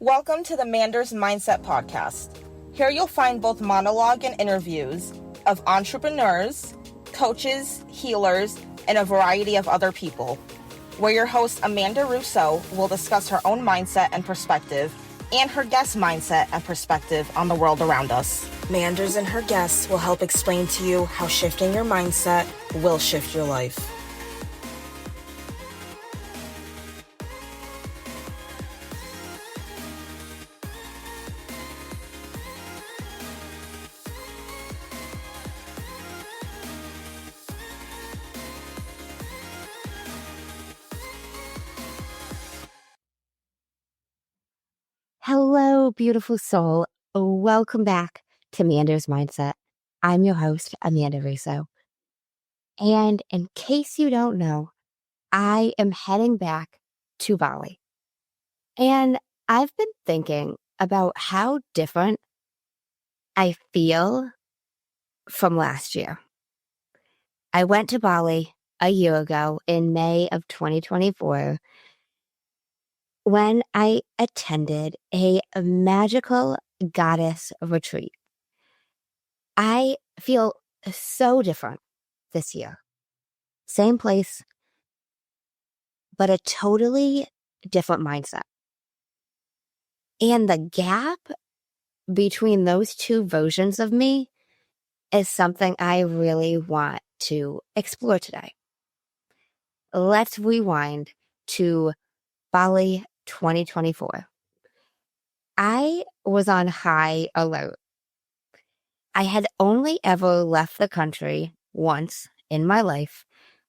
Welcome to the Manders Mindset podcast. Here you'll find both monologue and interviews of entrepreneurs, coaches, healers, and a variety of other people, where your host Amanda Russo will discuss her own mindset and perspective and her guest mindset and perspective on the world around us. Manders and her guests will help explain to you how shifting your mindset will shift your life. Hello, beautiful soul. Welcome back to Manders Mindset. I'm your host, Amanda Russo. And in case you don't know, I am heading back to Bali. And I've been thinking about how different I feel from last year. I went to Bali a year ago in May of 2024 when I attended a magical goddess retreat. I feel so different this year. Same place, but a totally different mindset. And the gap between those two versions of me is something I really want to explore today. Let's rewind to Bali 2024. I was on high alert. I had only ever left the country once in my life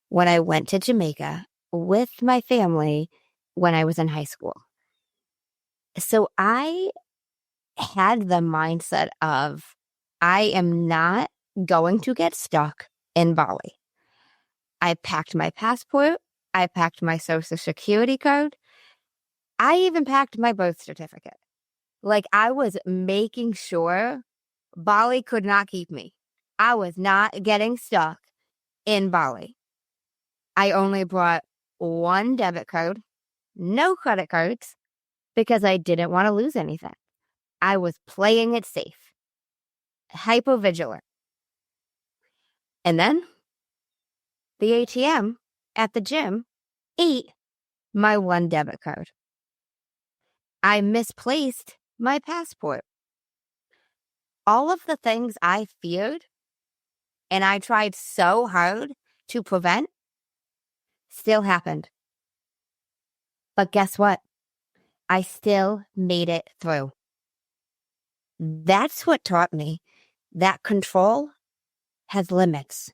when I went to Jamaica with my family when I was in high school. So I had the mindset of, I am not going to get stuck in Bali. I packed my passport. I packed my social security card. I even packed my birth certificate. Like, I was making sure Bali could not keep me. I was not getting stuck in Bali. I only brought one debit card, no credit cards, because I didn't want to lose anything. I was playing it safe, hyper vigilant. And then the ATM at the gym ate my one debit card. I misplaced my passport. All of the things I feared and I tried so hard to prevent still happened. But guess what? I still made it through. That's what taught me that control has limits.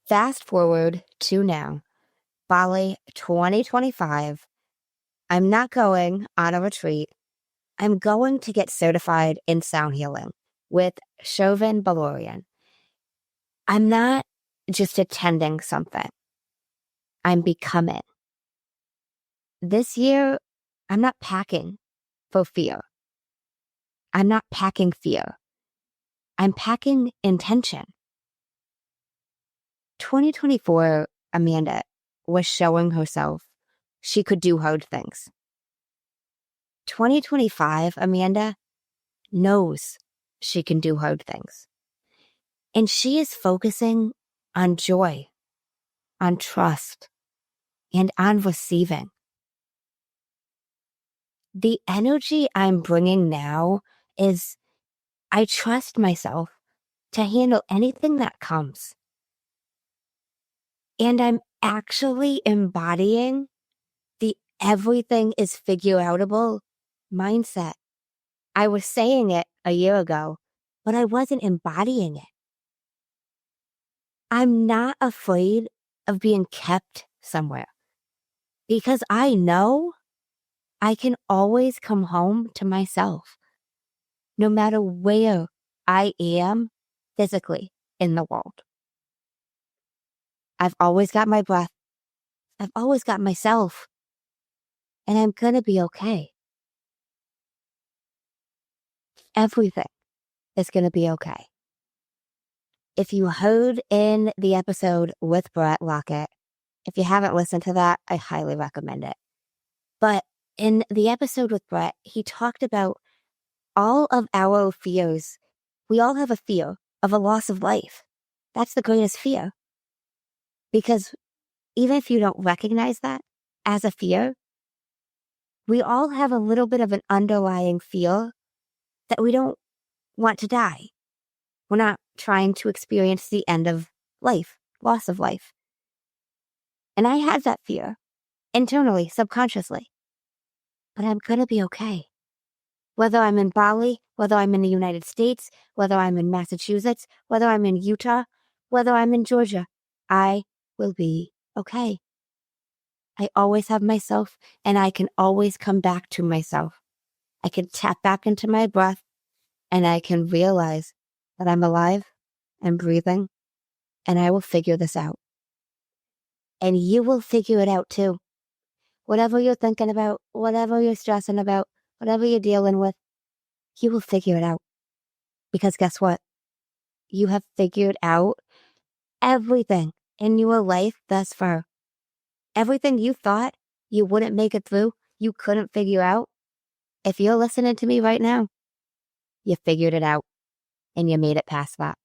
Fast forward to now, Bali 2025. I'm not going on a retreat. I'm going to get certified in sound healing with Shervin Boloorian. I'm not just attending something. I'm becoming. This year, I'm not packing for fear. I'm not packing fear. I'm packing intention. 2024, Amanda was showing herself she could do hard things. 2025, Amanda knows she can do hard things. And she is focusing on joy, on trust, and on receiving. The energy I'm bringing now is I trust myself to handle anything that comes. And I'm actually embodying the everything is figureoutable mindset. I was saying it a year ago, but I wasn't embodying it. I'm not afraid of being kept somewhere because I know I can always come home to myself, no matter where I am physically in the world. I've always got my breath. I've always got myself. And I'm going to be okay. Everything is going to be okay. If you heard in the episode with Brett Lockett, if you haven't listened to that, I highly recommend it. But in the episode with Brett, he talked about all of our fears. We all have a fear of a loss of life. That's the greatest fear. Because even if you don't recognize that as a fear, we all have a little bit of an underlying fear that we don't want to die. We're not trying to experience the end of life, loss of life. And I had that fear internally, subconsciously. But I'm going to be okay. Whether I'm in Bali, whether I'm in the United States, whether I'm in Massachusetts, whether I'm in Utah, whether I'm in Georgia, I will be okay. I always have myself, and I can always come back to myself. I can tap back into my breath, and I can realize that I'm alive and breathing, and I will figure this out. And you will figure it out too. Whatever you're thinking about, whatever you're stressing about, whatever you're dealing with, you will figure it out. Because guess what? You have figured out everything in your life thus far. Everything you thought you wouldn't make it through, you couldn't figure out. If you're listening to me right now, you figured it out and you made it past that.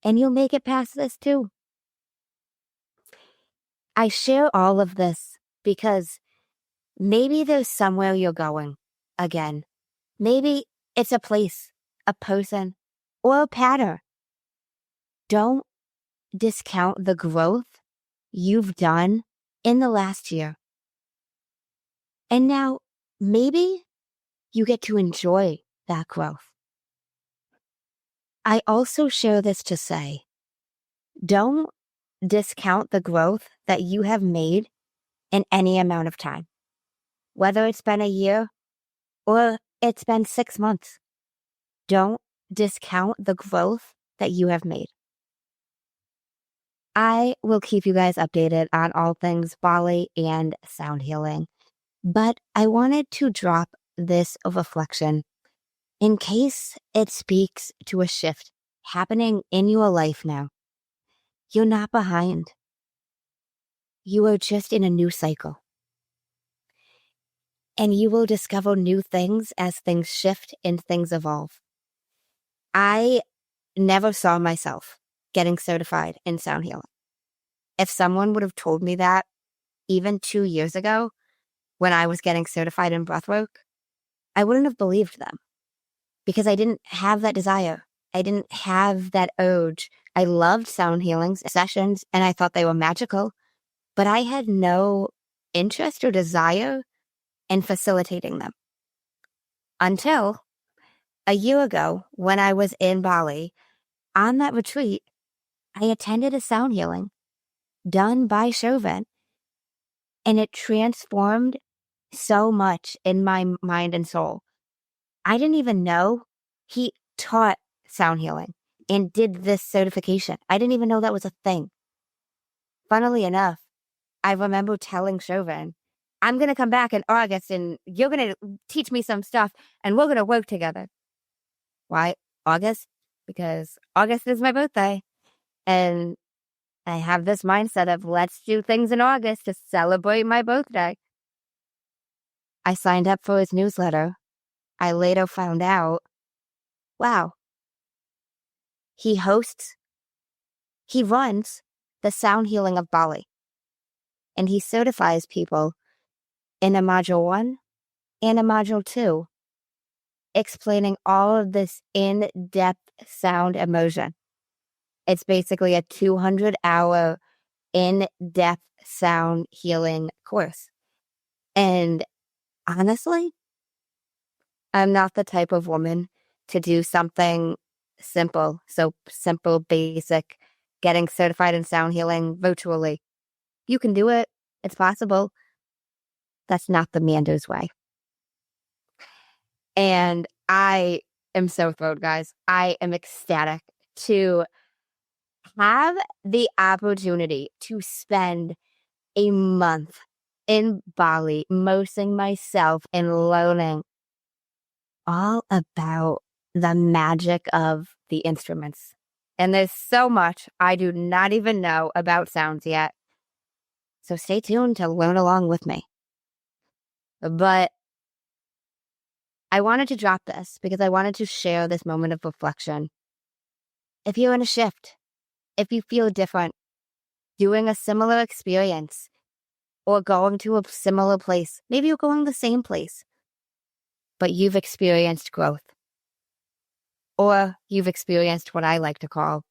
And you'll make it past this too. I share all of this because maybe there's somewhere you're going again. Maybe it's a place, a person, or a pattern. Don't discount the growth you've done in the last year. And now maybe you get to enjoy that growth. I also share this to say, don't discount the growth that you have made in any amount of time. Whether it's been a year or it's been 6 months. Don't discount the growth that you have made. I will keep you guys updated on all things Bali and sound healing. But I wanted to drop this reflection in case it speaks to a shift happening in your life now. You're not behind. You are just in a new cycle. And you will discover new things as things shift and things evolve. I never saw myself getting certified in sound healing. If someone would have told me that even 2 years ago when I was getting certified in breathwork, I wouldn't have believed them because I didn't have that desire. I didn't have that urge. I loved sound healing sessions and I thought they were magical, but I had no interest or desire in facilitating them. Until a year ago when I was in Bali, on that retreat, I attended a sound healing done by Shervin, and it transformed so much in my mind and soul. I didn't even know he taught sound healing and did this certification. I didn't even know that was a thing. Funnily enough, I remember telling Shervin, I'm going to come back in August and you're going to teach me some stuff and we're going to work together. Why August? Because August is my birthday. And I have this mindset of let's do things in August to celebrate my birthday. I signed up for his newsletter. I later found out, wow, he runs the sound healing of Bali. And he certifies people in a module 1 and a module 2, explaining all of this in-depth sound immersion. It's basically a 200-hour in-depth sound healing course. And honestly, I'm not the type of woman to do something simple, basic, getting certified in sound healing virtually. You can do it. It's possible. That's not the Manders way. And I am so thrilled, guys. I am ecstatic to have the opportunity to spend a month in Bali, immersing myself and learning all about the magic of the instruments. And there's so much I do not even know about sounds yet. So stay tuned to learn along with me. But I wanted to drop this because I wanted to share this moment of reflection. If you're in a shift, if you feel different, doing a similar experience, or going to a similar place, maybe you're going to the same place, but you've experienced growth. Or you've experienced what I like to call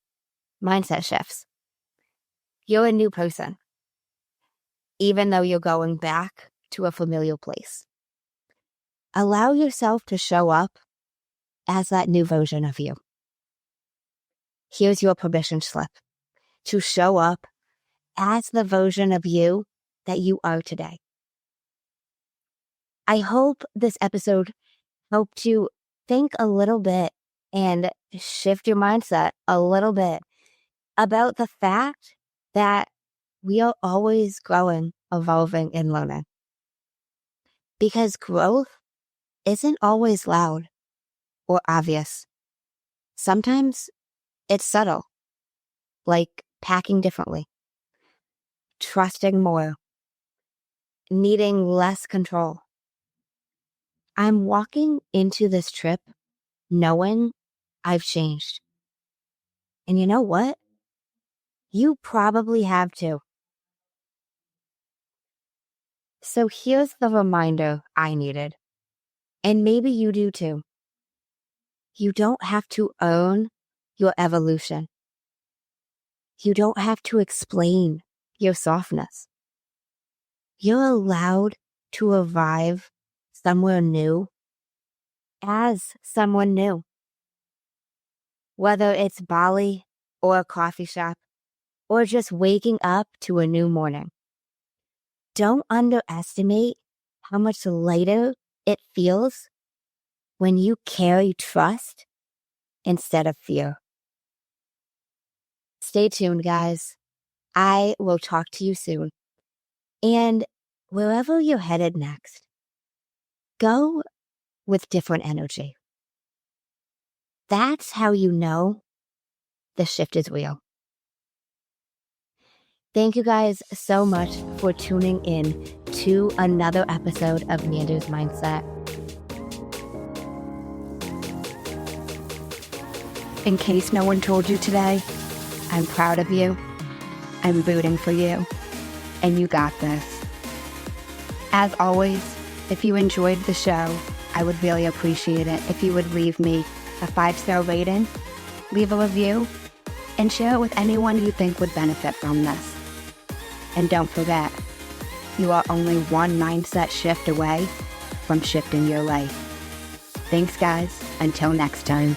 mindset shifts. You're a new person, even though you're going back to a familiar place. Allow yourself to show up as that new version of you. Here's your permission slip to show up as the version of you that you are today. I hope this episode helped you think a little bit and shift your mindset a little bit about the fact that we are always growing, evolving, and learning. Because growth isn't always loud or obvious. Sometimes it's subtle, like packing differently, trusting more, needing less control. I'm walking into this trip knowing I've changed. And you know what? You probably have too. So here's the reminder I needed. And maybe you do too. You don't have to earn your evolution. You don't have to explain your softness. You're allowed to arrive somewhere new as someone new. Whether it's Bali or a coffee shop or just waking up to a new morning. Don't underestimate how much lighter it feels when you carry trust instead of fear. Stay tuned, guys. I will talk to you soon. And wherever you're headed next, go with different energy. That's how you know the shift is real. Thank you guys so much for tuning in to another episode of Manders Mindset. In case no one told you today, I'm proud of you. I'm rooting for you. And you got this. As always, if you enjoyed the show, I would really appreciate it if you would leave me a 5-star rating, leave a review, and share it with anyone you think would benefit from this. And don't forget, you are only one mindset shift away from shifting your life. Thanks, guys. Until next time.